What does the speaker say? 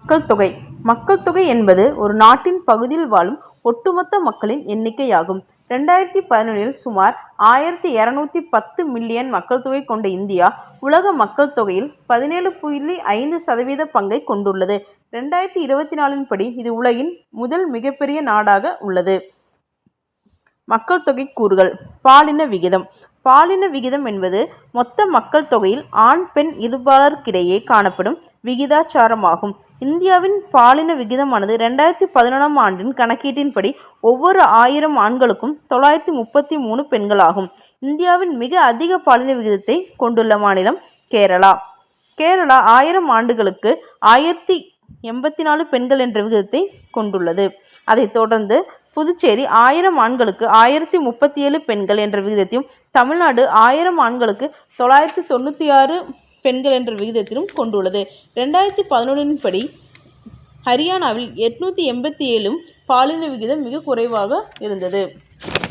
மக்கள் தொகை மக்கள் தொகை என்பது ஒரு நாட்டின் பகுதியில் வாழும் ஒட்டுமொத்த மக்களின் எண்ணிக்கையாகும். 2011 சுமார் 1210 மில்லியன் மக்கள் தொகை கொண்ட இந்தியா உலக மக்கள் தொகையில் 17.5% பங்கை கொண்டுள்ளது. 2024 படி இது உலகின் முதல் மிகப்பெரிய நாடாக உள்ளது. மக்கள் தொகை கூறுகள். பாலின விகிதம். பாலின விகிதம் என்பது மொத்த மக்கள் தொகையில் ஆண் பெண் இருபாலருக்கிடையே காணப்படும் விகிதாச்சாரமாகும். இந்தியாவின் பாலின விகிதமானது 2011 ஆண்டின் கணக்கீட்டின்படி ஒவ்வொரு 1000 ஆண்களுக்கும் 933 பெண்களாகும். இந்தியாவின் மிக அதிக பாலின விகிதத்தை கொண்டுள்ள மாநிலம் கேரளா. கேரளா 1000 ஆண்டுகளுக்கு 1084 பெண்கள் என்ற விகிதத்தை கொண்டுள்ளது. அதைத் தொடர்ந்து புதுச்சேரி 1000 ஆண்களுக்கு 1037 பெண்கள் என்ற விகிதத்தையும், தமிழ்நாடு 1000 ஆண்களுக்கு 996 பெண்கள் என்ற விகிதத்திலும் கொண்டுள்ளது. 2011 படி ஹரியானாவில் 887 பாலின விகிதம் மிக குறைவாக இருந்தது.